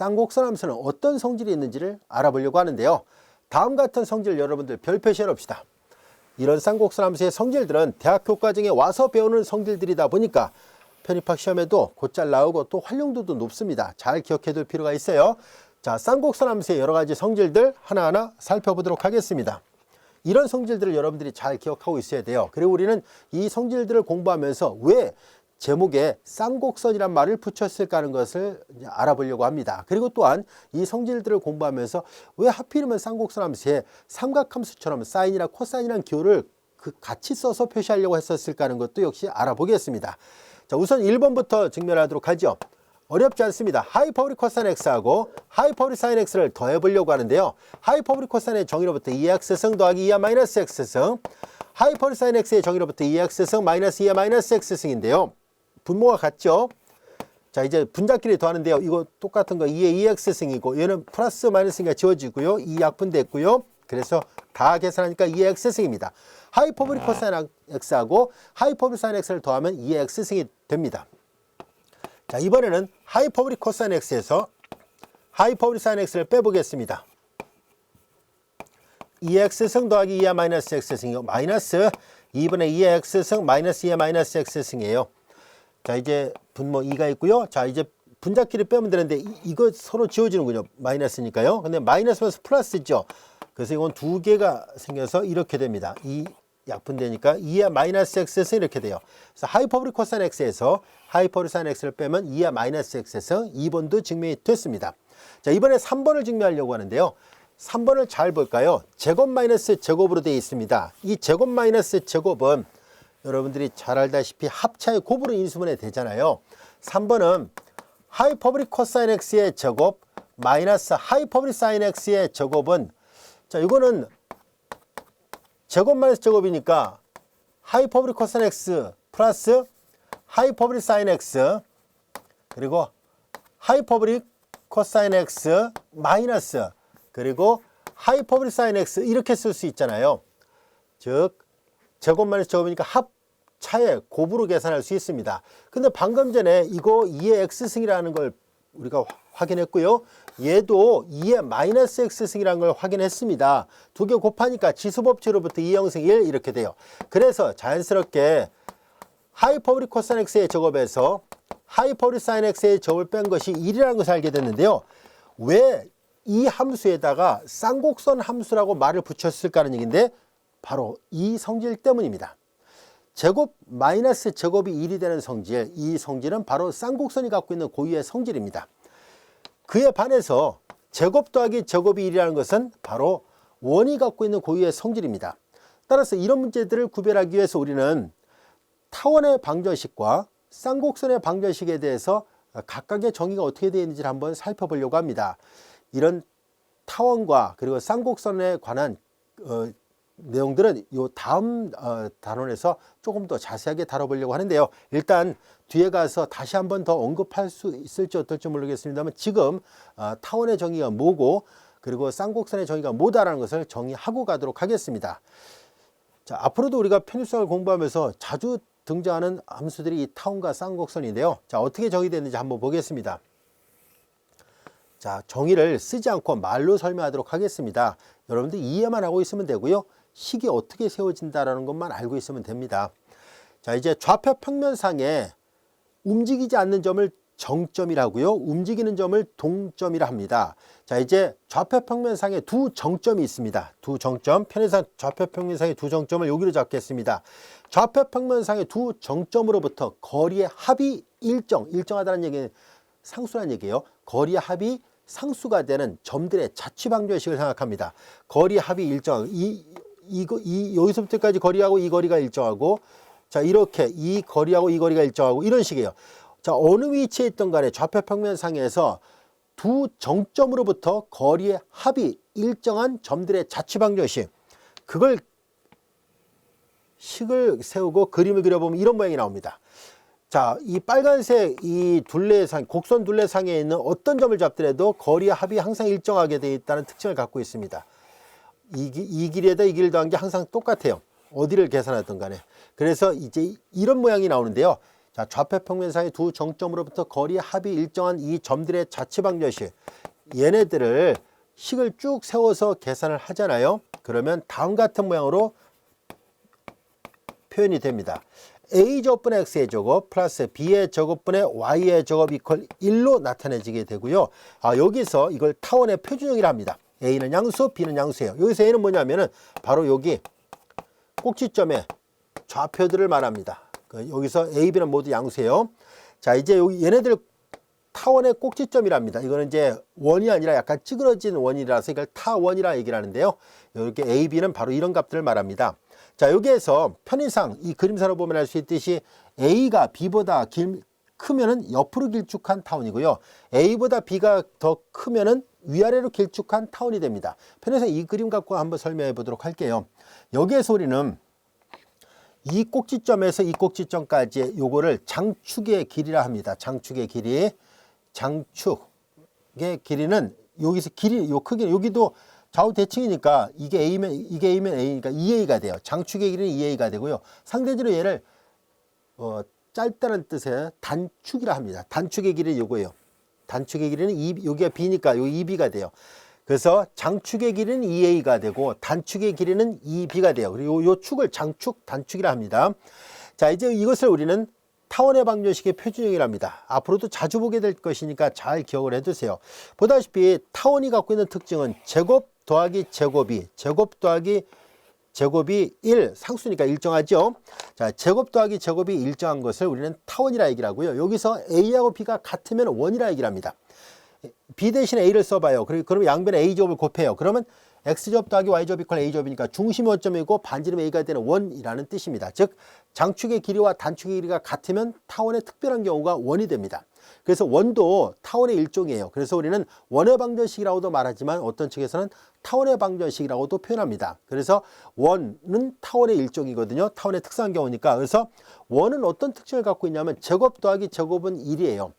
쌍곡선 함수는 어떤 성질이 있는지를 알아보려고 하는데요. 다음 같은 성질 여러분들 별표 시해봅시다. 이런 쌍곡선 함수의 성질들은 대학교 과정에 와서 배우는 성질들이다 보니까 편입학 시험에도 곧잘 나오고 또 활용도도 높습니다. 잘 기억해둘 필요가 있어요. 자, 쌍곡선 함수의 여러 가지 성질들 하나하나 살펴보도록 하겠습니다. 이런 성질들을 여러분들이 잘 기억하고 있어야 돼요. 그리고 우리는 이 성질들을 공부하면서 왜 제목에 쌍곡선이란 말을 붙였을까 하는 것을 알아보려고 합니다. 그리고 또한 이 성질들을 공부하면서 왜 하필이면 쌍곡선 함수에 삼각함수처럼 사인이나 코사인이라는 기호를 같이 써서 표시하려고 했었을까 하는 것도 역시 알아보겠습니다. 자, 우선 1번부터 증명하도록 하죠. 어렵지 않습니다. 하이퍼보릭 코사인 x하고 하이퍼보릭 사인 x를 더해보려고 하는데요. 하이퍼보릭 코사인의 정의로부터 2x승 더하기 2야 마이너스 x승, 하이퍼보릭 사인 x의 정의로부터 2x승 마이너스 2야 마이너스 x승인데요. 분모가 같죠? 자, 이제 분자끼리 더하는데요. 이거 똑같은 거 2의 2x승이고 얘는 플러스 마이너스가 지워지고요. 2 약분됐고요. 그래서 다 계산하니까 2의 x승입니다. 하이퍼보릭 코사인 x하고 하이퍼보릭 사인 x를 더하면 2의 x승이 됩니다. 자, 이번에는 하이퍼보릭 코사인 x에서 하이퍼보릭 사인 x를 빼보겠습니다. 2x승 더하기 2야 마이너스 x승이요. 마이너스 2분의 2의 x승 마이너스 2의 마이너스 x승이에요. 자, 이제 분모 2가 있고요. 자, 이제 분자끼리 빼면 되는데 이거 서로 지워지는군요. 마이너스니까요. 근데 마이너스면서 플러스죠. 그래서 이건 두 개가 생겨서 이렇게 됩니다. 2 약분되니까 2야 마이너스 x에서 이렇게 돼요. 그래서 하이퍼보릭 코사인 x에서 하이퍼보릭 사인 x를 빼면 2야 마이너스 x에서 2번도 증명이 됐습니다. 자, 이번에 3번을 증명하려고 하는데요. 3번을 잘 볼까요? 제곱 마이너스 제곱으로 되어 있습니다. 이 제곱 마이너스 제곱은 여러분들이 잘 알다시피 합차의 곱으로 인수분해 되잖아요. 3번은 하이퍼보릭 코사인 x의 제곱 마이너스 하이퍼보릭 사인 x의 제곱은, 자, 이거는 제곱 마이너스 제곱이니까 하이퍼보릭 코사인 x 플러스 하이퍼보릭 사인 x 그리고 하이퍼보릭 코사인 x 마이너스 그리고 하이퍼보릭 사인 x 이렇게 쓸 수 있잖아요. 즉 제곱 마이너스 제곱이니까 합차의 곱으로 계산할 수 있습니다. 근데 방금 전에 이거 2의 x승이라는 걸 우리가 확인했고요. 얘도 2의 마이너스 x승이라는 걸 확인했습니다. 두 개 곱하니까 지수법칙으로부터 2형승 1 이렇게 돼요. 그래서 자연스럽게 하이퍼보릭 코사인 x의 제곱에서 하이퍼보릭 사인 x의 제곱을 뺀 것이 1이라는 것을 알게 됐는데요. 왜 이 함수에다가 쌍곡선 함수라고 말을 붙였을까 하는 얘기인데 바로 이 성질 때문입니다. 제곱 마이너스 제곱이 1이 되는 성질, 이 성질은 바로 쌍곡선이 갖고 있는 고유의 성질입니다. 그에 반해서 제곱 더하기 제곱이 1이라는 것은 바로 원이 갖고 있는 고유의 성질입니다. 따라서 이런 문제들을 구별하기 위해서 우리는 타원의 방정식과 쌍곡선의 방정식에 대해서 각각의 정의가 어떻게 되어 있는지를 한번 살펴보려고 합니다. 이런 타원과 그리고 쌍곡선에 관한 내용들은 이 다음 단원에서 조금 더 자세하게 다뤄보려고 하는데요. 일단 뒤에 가서 다시 한번 더 언급할 수 있을지 어떨지 모르겠습니다만 지금 타원의 정의가 뭐고 그리고 쌍곡선의 정의가 뭐다라는 것을 정의하고 가도록 하겠습니다. 자, 앞으로도 우리가 편입성을 공부하면서 자주 등장하는 함수들이 이 타원과 쌍곡선인데요. 자, 어떻게 정의되는지 한번 보겠습니다. 자, 정의를 쓰지 않고 말로 설명하도록 하겠습니다. 여러분들 이해만 하고 있으면 되고요. 식이 어떻게 세워진다라는 것만 알고 있으면 됩니다. 자, 이제 좌표 평면상에 움직이지 않는 점을 정점이라고요. 움직이는 점을 동점이라 합니다. 자, 이제 좌표 평면상에 두 정점이 있습니다. 두 정점, 편의상 좌표 평면상의 두 정점을 여기로 잡겠습니다. 좌표 평면상의 두 정점으로부터 거리의 합이 일정하다는 얘기는 상수라는 얘기예요. 거리의 합이 상수가 되는 점들의 자취방정식을 생각합니다. 거리 합이 일정하고 여기서부터까지 거리하고 이 거리가 일정하고, 자, 이렇게 이 거리하고 이 거리가 일정하고 이런 식이에요. 자, 어느 위치에 있던 간에 좌표 평면상에서 두 정점으로부터 거리의 합이 일정한 점들의 자취방정식, 그걸 식을 세우고 그림을 그려보면 이런 모양이 나옵니다. 자, 이 빨간색 이 둘레상, 곡선 둘레상에 있는 어떤 점을 잡더라도 거리의 합이 항상 일정하게 되어 있다는 특징을 갖고 있습니다. 이 길에다 이 길을 더한 게 항상 똑같아요. 어디를 계산하든 간에. 그래서 이제 이런 모양이 나오는데요. 자, 좌표평면상의 두 정점으로부터 거리 합이 일정한 이 점들의 자치방정식, 얘네들을 식을 쭉 세워서 계산을 하잖아요. 그러면 다음 같은 모양으로 표현이 됩니다. a제곱분의 x의 제곱 플러스 b의 제곱분의 y의 제곱 이퀄 1로 나타내지게 되고요. 여기서 이걸 타원의 표준형이라 합니다. a는 양수, b는 양수예요. 여기서 a는 뭐냐면은 바로 여기 꼭지점의 좌표들을 말합니다. 여기서 a, b는 모두 양수예요. 자, 이제 여기 얘네들 타원의 꼭지점이랍니다. 이거는 이제 원이 아니라 약간 찌그러진 원이라서 이걸 타원이라 얘기를 하는데요. 이렇게 a, b는 바로 이런 값들을 말합니다. 자, 여기에서 편의상 이 그림사로 보면 알 수 있듯이 a가 b보다 크면은 옆으로 길쭉한 타원이고요. a보다 b가 더 크면은 위아래로 길쭉한 타원이 됩니다. 편의상 이 그림 갖고 한번 설명해 보도록 할게요. 여기에서 우리는 이 꼭지점에서 이 꼭지점까지 요거를 장축의 길이라 합니다. 장축의 길이. 장축의 길이는 여기서 길이 요 크기는 여기도 좌우 대칭이니까 이게 A면 A니까 2A가 돼요. 장축의 길이는 2A가 되고요. 상대적으로 얘를 짧다는 뜻의 단축이라 합니다. 단축의 길이는 요거예요. 단축의 길이는 여기가 B니까 요 2B가 돼요. 그래서 장축의 길이는 2A가 되고 단축의 길이는 2B가 돼요. 그리고 요 축을 장축, 단축이라 합니다. 자, 이제 이것을 우리는 타원의 방정식의 표준형이랍니다. 앞으로도 자주 보게 될 것이니까 잘 기억을 해두세요. 보다시피 타원이 갖고 있는 특징은 제곱 더하기 제곱이, 제곱 더하기 제곱이 1, 상수니까 일정하죠. 자, 제곱 더하기 제곱이 일정한 것을 우리는 타원이라 얘기를 하고요. 여기서 A하고 B가 같으면 원이라 얘기를 합니다. B 대신에 A를 써봐요. 그러면 양변에 A제곱을 곱해요. 그러면 X제곱 더하기 Y제곱 이퀄 A제곱이니까 중심이 원점이고 반지름 A가 되는 원이라는 뜻입니다. 즉 장축의 길이와 단축의 길이가 같으면 타원의 특별한 경우가 원이 됩니다. 그래서 원도 타원의 일종이에요. 그래서 우리는 원의 방정식이라고도 말하지만 어떤 측에서는 타원의 방정식이라고도 표현합니다. 그래서 원은 타원의 일종이거든요. 타원의 특수한 경우니까. 그래서 원은 어떤 특징을 갖고 있냐면 제곱 더하기 제곱은 1이에요.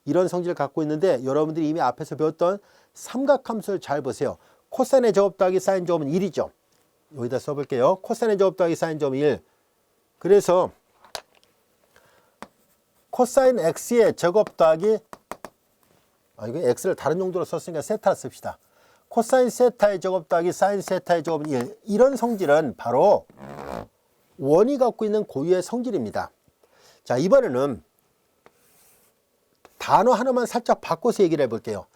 이런 성질을 갖고 있는데 여러분들이 이미 앞에서 배웠던 삼각함수를 잘 보세요. 코사인의 제곱 더하기 사인 제곱은 1이죠. 여기다 써볼게요. 코사인의 제곱 더하기 사인 제곱은 1. 그래서 코사인 x의 제곱 더하기 이거 x를 다른 용도로 썼으니까 세타 씁시다. 코사인 세타의 제곱 더하기 사인 세타의 제곱은 1. 이런 성질은 바로 원이 갖고 있는 고유의 성질입니다. 자, 이번에는 단어 하나만 살짝 바꿔서 얘기를 해볼게요.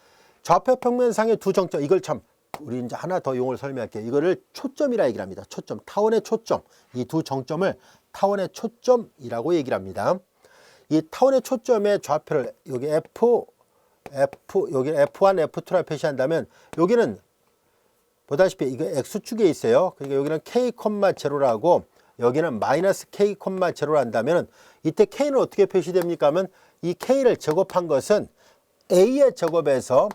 좌표 평면상의 두 정점, 이걸 참 우리 이제 하나 더 용어를 설명할게요. 이거를 초점이라 얘기를 합니다. 초점, 타원의 초점. 이 두 정점을 타원의 초점이라고 얘기를 합니다. 이 타원의 초점의 좌표를 여기 F, 여기 F1, F2라 표시한다면 여기는 보다시피 이거 X축에 있어요. 그러니까 여기는 K, 0라고 여기는 마이너스 K, 0로 한다면 이때 K는 어떻게 표시됩니까? 하면 이 K를 제곱한 것은 A의 제곱에서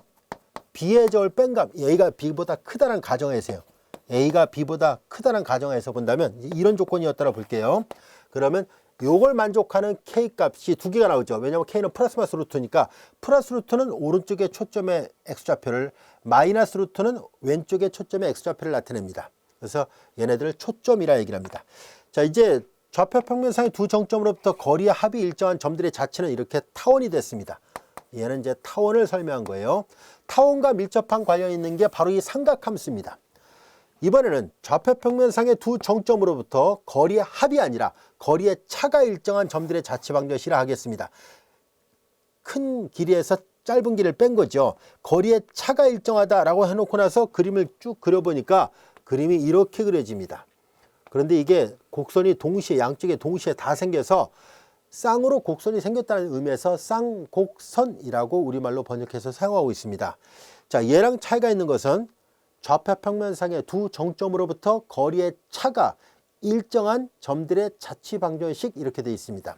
B의 제곱을 뺀 값, A가 B보다 크다는 가정에서요. A가 B보다 크다는 가정에서 본다면 이런 조건이었다고 볼게요. 그러면 요걸 만족하는 K 값이 두 개가 나오죠. 왜냐하면 K는 플러스 마이너스 루트니까 플러스 루트는 오른쪽의 초점의 X좌표를, 마이너스 루트는 왼쪽의 초점의 X좌표를 나타냅니다. 그래서 얘네들을 초점이라 얘기를 합니다. 자, 이제 좌표 평면상의 두 정점으로부터 거리의 합이 일정한 점들의 자체는 이렇게 타원이 됐습니다. 얘는 이제 타원을 설명한 거예요. 타원과 밀접한 관련이 있는 게 바로 이 삼각함수입니다. 이번에는 좌표 평면상의 두 정점으로부터 거리의 합이 아니라 거리의 차가 일정한 점들의 자치방정식이라 하겠습니다. 큰 길이에서 짧은 길을 뺀 거죠. 거리의 차가 일정하다라고 해놓고 나서 그림을 쭉 그려보니까 그림이 이렇게 그려집니다. 그런데 이게 곡선이 동시에, 양쪽에 동시에 다 생겨서 쌍으로 곡선이 생겼다는 의미에서 쌍곡선이라고 우리말로 번역해서 사용하고 있습니다. 자, 얘랑 차이가 있는 것은 좌표 평면상의 두 정점으로부터 거리의 차가 일정한 점들의 자치방정식 이렇게 되어 있습니다.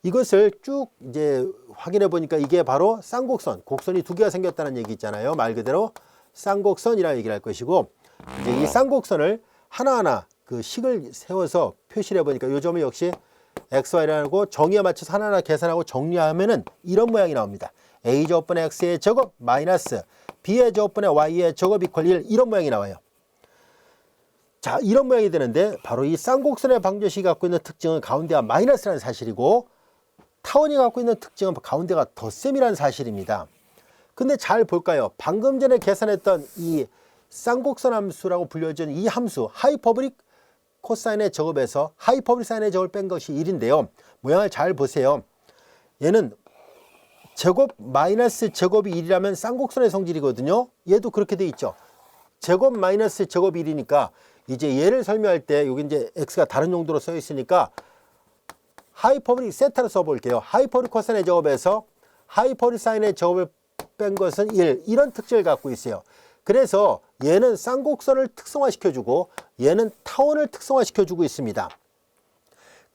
이것을 쭉 이제 확인해 보니까 이게 바로 쌍곡선, 곡선이 두 개가 생겼다는 얘기 있잖아요. 말 그대로 쌍곡선이라고 얘기를 할 것이고, 이제 이 쌍곡선을 하나하나 그 식을 세워서 표시를 해보니까 이 점은 역시 XY라고 정의에 맞춰서 하나하나 계산하고 정리하면은 이런 모양이 나옵니다. A제곱분의 X의 제곱 마이너스 B의 제곱분의 Y의 제곱 이퀄 1, 이런 모양이 나와요. 자, 이런 모양이 되는데 바로 이 쌍곡선의 방정식이 갖고 있는 특징은 가운데가 마이너스라는 사실이고 타원이 갖고 있는 특징은 가운데가 덧셈이라는 사실입니다. 근데 잘 볼까요? 방금 전에 계산했던 이 쌍곡선 함수라고 불려진 이 함수 하이퍼보릭 코사인의 제곱에서 하이퍼보릭 사인의 제곱을 뺀 것이 1인데요. 모양을 잘 보세요. 얘는 제곱 마이너스 제곱이 1이라면 쌍곡선의 성질이거든요. 얘도 그렇게 돼 있죠. 제곱 마이너스 제곱이 1이니까 이제 얘를 설명할 때 여기 이제 x가 다른 용도로 써 있으니까 하이퍼보릭 세타로 써볼게요. 하이퍼보릭 코사인의 제곱에서 하이퍼보릭 사인의 제곱을 뺀 것은 1. 이런 특징을 갖고 있어요. 그래서 얘는 쌍곡선을 특성화시켜주고 얘는 타원을 특성화시켜주고 있습니다.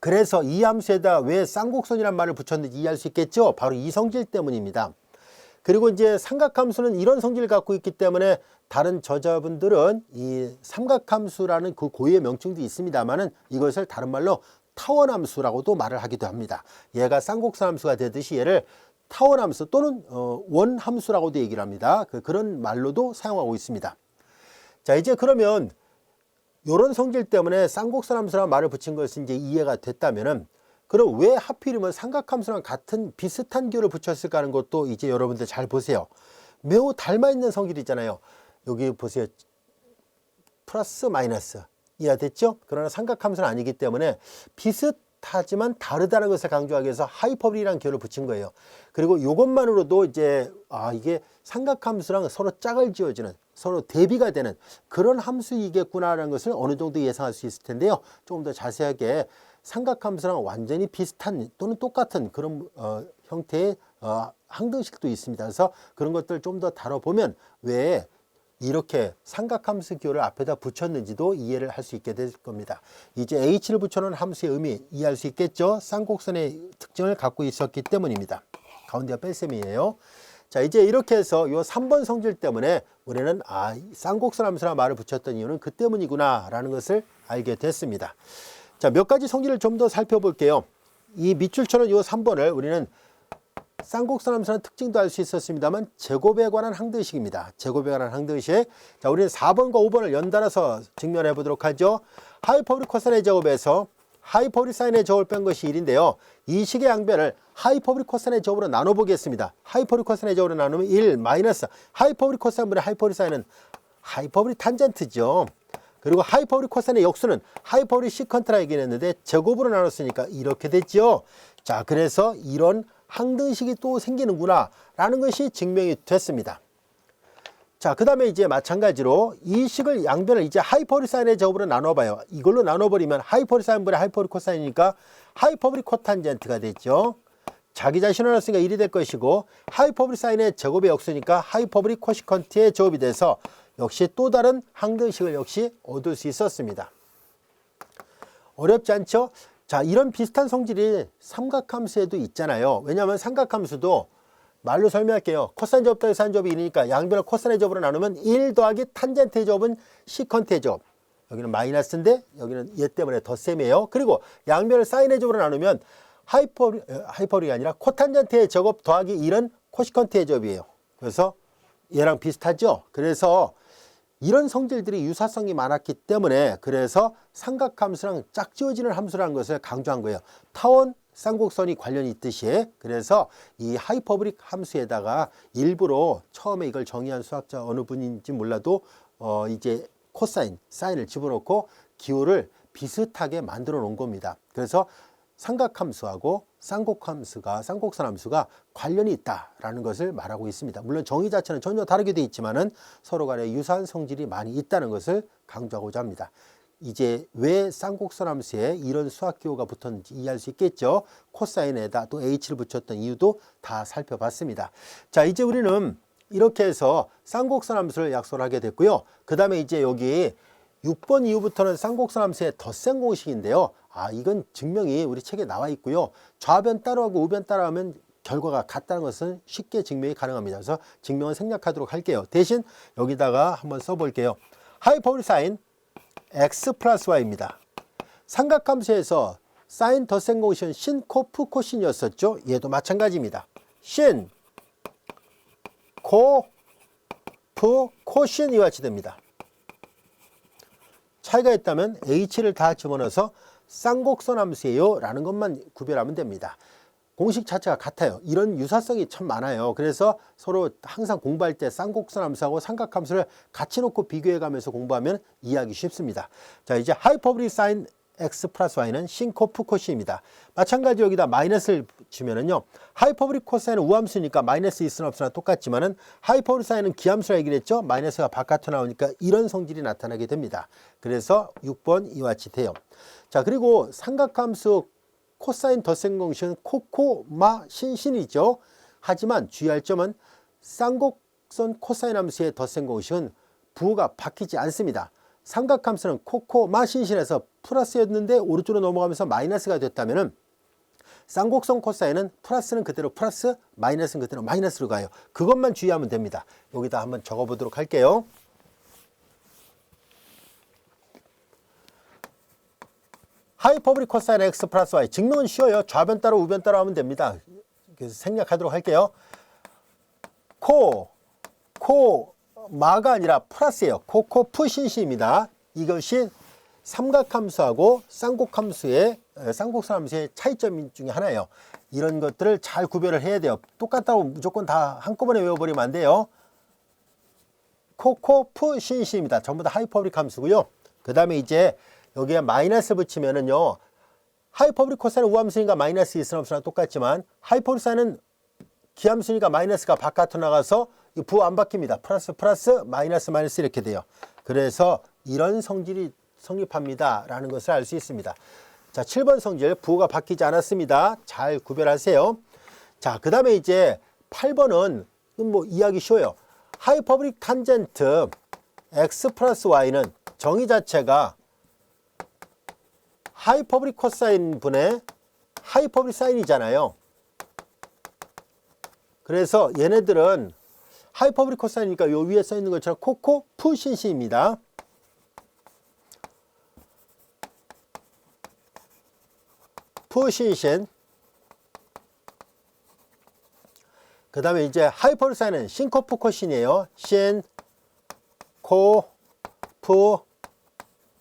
그래서 이 함수에다 왜 쌍곡선이란 말을 붙였는지 이해할 수 있겠죠? 바로 이 성질 때문입니다. 그리고 이제 삼각함수는 이런 성질을 갖고 있기 때문에 다른 저자분들은 이 삼각함수라는 그 고유의 명칭도 있습니다만은 이것을 다른 말로 타원함수라고도 말을 하기도 합니다. 얘가 쌍곡선 함수가 되듯이 얘를 타원함수 또는 원함수라고도 얘기를 합니다. 그런 말로도 사용하고 있습니다. 자, 이제 그러면 이런 성질 때문에 쌍곡선 함수라는 말을 붙인 것이 이제 이해가 됐다면은 그럼 왜 하필이면 삼각함수랑 같은 비슷한 기호를 붙였을까 하는 것도 이제 여러분들 잘 보세요. 매우 닮아 있는 성질이잖아요. 여기 보세요. 플러스 마이너스. 이해됐죠? 그러나 삼각함수는 아니기 때문에 비슷하지만 다르다는 것을 강조하기 위해서 하이퍼보릭이라는 기호를 붙인 거예요. 그리고 이것만으로도 이제 이게 삼각함수랑 서로 짝을 지어주는 서로 대비가 되는 그런 함수이겠구나라는 것을 어느 정도 예상할 수 있을 텐데요. 조금 더 자세하게 삼각함수랑 완전히 비슷한 또는 똑같은 그런 형태의 항등식도 있습니다. 그래서 그런 것들 좀 더 다뤄보면 왜 이렇게 삼각함수 기호를 앞에다 붙였는지도 이해를 할 수 있게 될 겁니다. 이제 h를 붙여놓은 함수의 의미 이해할 수 있겠죠? 쌍곡선의 특징을 갖고 있었기 때문입니다. 가운데가 뺄셈이에요. 자, 이제 이렇게 해서 이 3번 성질 때문에 우리는 쌍곡선 함수라는 말을 붙였던 이유는 그 때문이구나 라는 것을 알게 됐습니다. 자, 몇 가지 성질을 좀 더 살펴볼게요. 이 밑줄처럼 이 3번을 우리는 쌍곡선 함수라는 특징도 알 수 있었습니다만 제곱에 관한 항등식입니다. 제곱에 관한 항등식. 자, 우리는 4번과 5번을 연달아서 증명해 보도록 하죠. 하이퍼보릭 코사인의 제곱에서 하이퍼보릭 사인의 제곱을 뺀 것이 1인데요. 이 식의 양변을 하이퍼보릭 코사인의 제곱으로 나눠보겠습니다. 하이퍼보릭 코사인의 제곱으로 나누면 1 마이너스 하이퍼보릭 코사인분의 하이퍼보릭 사인은 하이퍼보릭 탄젠트죠. 그리고 하이퍼보릭 코사인의 역수는 하이퍼보릭 시컨트라 얘기했는데 제곱으로 나눴으니까 이렇게 됐죠. 자, 그래서 이런 항등식이 또 생기는구나 라는 것이 증명이 됐습니다. 자, 그 다음에 이제 마찬가지로 이 식을 양변을 이제 하이퍼보릭 사인의 제곱으로 나눠봐요. 이걸로 나눠버리면 하이퍼보릭 사인분의 하이퍼보릭 코사인이니까 하이퍼보릭 코탄젠트가 됐죠. 자기 자신을 넣었으니까 1이 될 것이고 하이퍼보릭 사인의 제곱의 역수니까 하이퍼보릭 코시컨트의 제곱이 돼서 역시 또 다른 항등식을 역시 얻을 수 있었습니다. 어렵지 않죠? 자, 이런 비슷한 성질이 삼각함수에도 있잖아요. 왜냐하면 삼각함수도 말로 설명할게요. 코사인 제곱 더하기 사인 제곱이 1이니까 양변을 코사인의 제곱으로 나누면 1 더하기 탄젠트의 제곱은 시컨트의 제곱. 여기는 마이너스인데 여기는 얘 때문에 덧셈이에요. 그리고 양변을 사인의 제곱으로 나누면 하이퍼보릭이 아니라 코탄젠트의 제곱 더하기 1은 코시컨트의 제곱이에요. 그래서 얘랑 비슷하죠. 그래서 이런 성질들이 유사성이 많았기 때문에 그래서 삼각함수랑 짝지어지는 함수라는 것을 강조한 거예요. 타원, 쌍곡선이 관련이 있듯이. 그래서 이 하이퍼보릭 함수에다가 일부러 처음에 이걸 정의한 수학자 어느 분인지 몰라도 이제 코사인, 사인을 집어넣고 기호를 비슷하게 만들어 놓은 겁니다. 그래서 삼각함수하고 쌍곡선 함수가 관련이 있다라는 것을 말하고 있습니다. 물론 정의 자체는 전혀 다르게 되어 있지만은 서로 간에 유사한 성질이 많이 있다는 것을 강조하고자 합니다. 이제 왜 쌍곡선 함수에 이런 수학 기호가 붙었는지 이해할 수 있겠죠. 코사인에다 또 h를 붙였던 이유도 다 살펴봤습니다. 자, 이제 우리는 이렇게 해서 쌍곡선 함수를 약속을 하게 됐고요. 그 다음에 이제 여기 6번 이후부터는 쌍곡선 함수의 덧셈 공식인데요. 이건 증명이 우리 책에 나와 있고요. 좌변 따로하고 우변 따로하면 결과가 같다는 것은 쉽게 증명이 가능합니다. 그래서 증명은 생략하도록 할게요. 대신 여기다가 한번 써볼게요. 하이퍼보릭 사인 x 플러스 y입니다. 삼각함수에서 사인 덧셈 공식은 신, 코, 프, 코신이었었죠. 얘도 마찬가지입니다. 신, 코, 프, 코신 이와 같이 됩니다. 차이가 있다면 h를 다 집어넣어서 쌍곡선 함수예요 라는 것만 구별하면 됩니다. 공식 자체가 같아요. 이런 유사성이 참 많아요. 그래서 서로 항상 공부할 때 쌍곡선 함수하고 삼각함수를 같이 놓고 비교해 가면서 공부하면 이해하기 쉽습니다. 자, 이제 하이퍼보릭 사인 x 플러스 y는 신, 코, 프, 코시입니다. 마찬가지 여기다 마이너스를 주면은요. 하이퍼보릭 코사인은 우함수니까 마이너스 있으나 없으나 똑같지만은 하이퍼보릭 사인은 기함수라 얘기를 했죠. 마이너스가 바깥으로 나오니까 이런 성질이 나타나게 됩니다. 그래서 6번 이와 같이 돼요. 자, 그리고 삼각함수 코사인 덧셈 공식은 코코마 신신이죠. 하지만 주의할 점은 쌍곡선 코사인 함수의 덧셈 공식은 부호가 바뀌지 않습니다. 삼각함수는 코코마 신신에서 플러스였는데 오른쪽으로 넘어가면서 마이너스가 됐다면은 쌍곡선 코사인은 플러스는 그대로 플러스, 마이너스는 그대로 마이너스로 가요. 그것만 주의하면 됩니다. 여기다 한번 적어보도록 할게요. 하이퍼보릭 코사인 x 플러스 y 증명은 쉬워요. 좌변 따로 우변 따로 하면 됩니다. 그래서 생략하도록 할게요. 마가 아니라 플러스예요. 코프 신시입니다. 이것이 삼각함수하고 쌍곡함수의 쌍곡선 함수의 차이점 중에 하나예요. 이런 것들을 잘 구별을 해야 돼요. 똑같다고 무조건 다 한꺼번에 외워버리면 안 돼요. 코프 신시입니다. 전부 다 하이퍼보릭 함수고요. 그 다음에 이제 여기에 마이너스 붙이면은요. 하이퍼보릭 코사인은 우함수니까 마이너스 있으나 없으나 똑같지만 하이퍼보릭 사인은 기함수니까 마이너스가 바깥으로 나가서 부호 안 바뀝니다. 플러스 마이너스 이렇게 돼요. 그래서 이런 성질이 성립합니다 라는 것을 알 수 있습니다. 자, 7번 성질 부호가 바뀌지 않았습니다. 잘 구별하세요. 자, 그 다음에 이제 8번은 뭐 이해하기 쉬워요. 하이퍼보릭 탄젠트 x 플러스 y는 정의 자체가 하이퍼보릭 코사인 분의 하이퍼보릭 사인이잖아요. 그래서 얘네들은 하이퍼보릭 코사인이니까 요 위에 써 있는 것처럼 프 신시입니다. 프 신신. 그 다음에 이제 하이퍼보릭 사인은 신, 코, 프, 코신이에요. 신, 코, 프,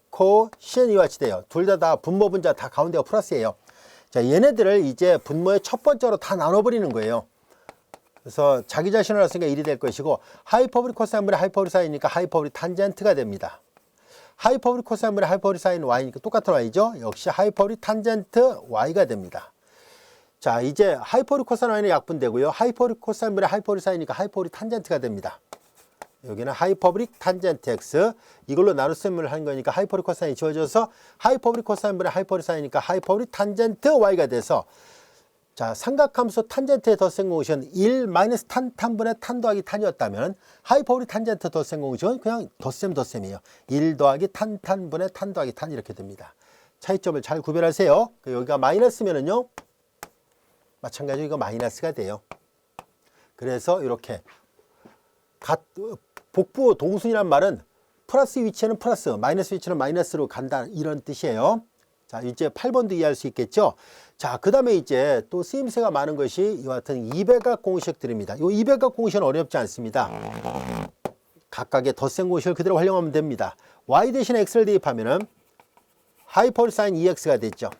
코, 신 이와 같이 돼요. 둘 다 분모 분자 다 가운데가 플러스예요. 자, 얘네들을 이제 분모의 첫 번째로 다 나눠버리는 거예요. 그래서 자기 자신을 했으니까 1이 될 것이고 하이퍼보릭 코사인분의 하이퍼보릭 사인이니까 하이퍼보릭 탄젠트가 됩니다. 하이퍼보릭 코사인분의 하이퍼보릭 사인 y니까 똑같은 y죠. 역시 하이퍼보릭 탄젠트 y가 됩니다. 자, 이제 하이퍼보릭 코사인 y는 약분되고요. 하이퍼보릭 코사인분의 하이퍼보릭 사인이니까 하이퍼보릭 탄젠트가 됩니다. 여기는 하이퍼보릭 탄젠트 x 이걸로 나눗셈을 한 거니까 하이퍼보릭 코사인이 지워져서 하이퍼보릭 코사인분의 하이퍼보릭 사인이니까 하이퍼보릭 탄젠트 y가 돼서 자, 삼각함수 탄젠트의 덧셈 공식은 1 마이너스 탄분의 탄 더하기 탄이었다면 하이퍼보릭 탄젠트 덧셈 공식은 그냥 덧셈이에요. 1 더하기 탄분의 탄 더하기 탄 이렇게 됩니다. 차이점을 잘 구별하세요. 여기가 마이너스면은요. 마찬가지로 이거 마이너스가 돼요. 그래서 이렇게 복부호 동순이란 말은 플러스 위치는 플러스, 마이너스 위치는 마이너스로 간다 이런 뜻이에요. 자, 이제 8번도 이해할 수 있겠죠. 자, 그 다음에 이제 또 쓰임새가 많은 것이 이와 같은 이배각 공식들입니다. 이 이배각 공식은 어렵지 않습니다. 각각의 덧셈 공식을 그대로 활용하면 됩니다. y 대신 x를 대입하면은 하이퍼보릭 사인 2x가 됐죠.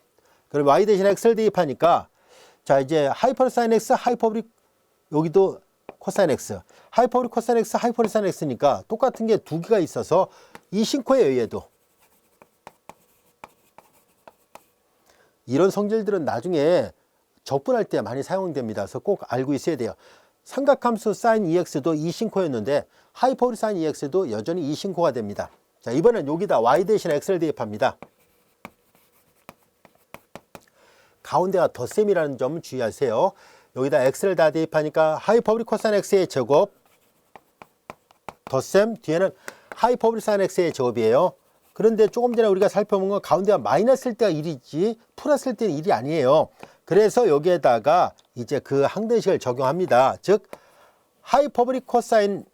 그럼 y 대신 x를 대입하니까 자, 이제 하이퍼보릭 사인 x, 하이퍼보릭 여기도 코사인 x, 하이퍼보릭 코사인 x, 하이퍼보릭 사인 x니까 똑같은 게 두 개가 있어서 이 신코예요, 얘도. 이런 성질들은 나중에 적분할 때 많이 사용됩니다. 그래서 꼭 알고 있어야 돼요. 삼각함수 sin 2x도 2신코였는데 하이퍼보릭 sin 2x도 여전히 2신코가 됩니다. 자, 이번엔 여기다 y 대신 x를 대입합니다. 가운데가 덧셈이라는 점을 주의하세요. 여기다 x를 다 대입하니까 하이퍼보릭 코사인 x의 제곱 덧셈 뒤에는 하이퍼보릭 sin x의 제곱이에요. 그런데 조금 전에 우리가 살펴본 건 가운데가 마이너스일 때가 1이지 플러스일 때는 1이 아니에요. 그래서 여기에다가 이제 그 항등식을 적용합니다. 즉 하이퍼보릭 코사인의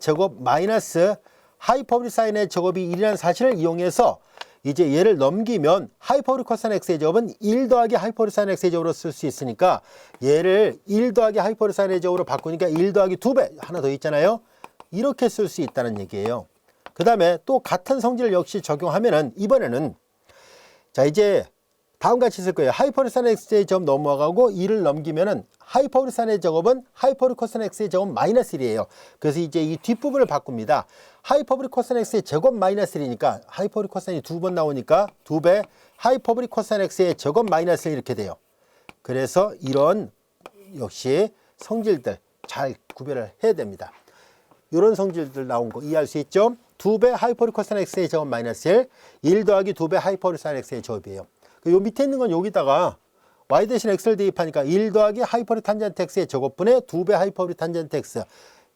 제곱 마이너스 하이퍼보릭 사인의 제곱이 1이라는 사실을 이용해서 이제 얘를 넘기면 하이퍼보릭 코사인 x의 제곱은 1 더하기 하이퍼보릭 사인 x의 제곱으로 쓸 수 있으니까 얘를 1 더하기 하이퍼보릭 사인의 제곱으로 바꾸니까 1 더하기 2배 하나 더 있잖아요. 이렇게 쓸 수 있다는 얘기예요. 그 다음에 또 같은 성질 역시 적용하면은 이번에는 자, 이제 다음과 같이 쓸 거예요. 하이퍼리산의 x의 제곱 넘어가고 2를 넘기면은 하이퍼리산의 제곱은 하이퍼리 코사인 x의 제곱 마이너스 1이에요. 그래서 이제 이 뒷부분을 바꿉니다. 하이퍼리 코사인 x의 제곱 마이너스 1이니까 하이퍼리 코사인이 두 번 나오니까 2배 하이퍼리 코사인 x의 제곱 마이너스 1 이렇게 돼요. 그래서 이런 역시 성질들 잘 구별을 해야 됩니다. 이런 성질들 나온 거 이해할 수 있죠? 2배 하이퍼리 코사인 x의 제곱 마이너스 1, 1 더하기 2배 하이퍼리 사인 x의 제곱이에요. 요 밑에 있는 건 여기다가 y 대신 x를 대입하니까 1 더하기 하이퍼리 탄젠트 x의 제곱분의 2배 하이퍼리 탄젠트 x.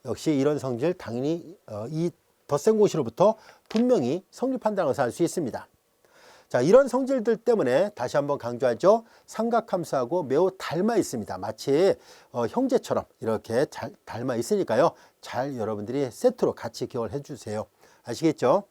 역시 이런 성질 당연히 이 덧셈 공식으로부터 분명히 성립한다는 것을 알 수 있습니다. 자, 이런 성질들 때문에 다시 한번 강조하죠. 삼각함수하고 매우 닮아 있습니다. 마치 형제처럼 이렇게 잘 닮아 있으니까요. 잘 여러분들이 세트로 같이 기억을 해 주세요. 아시겠죠?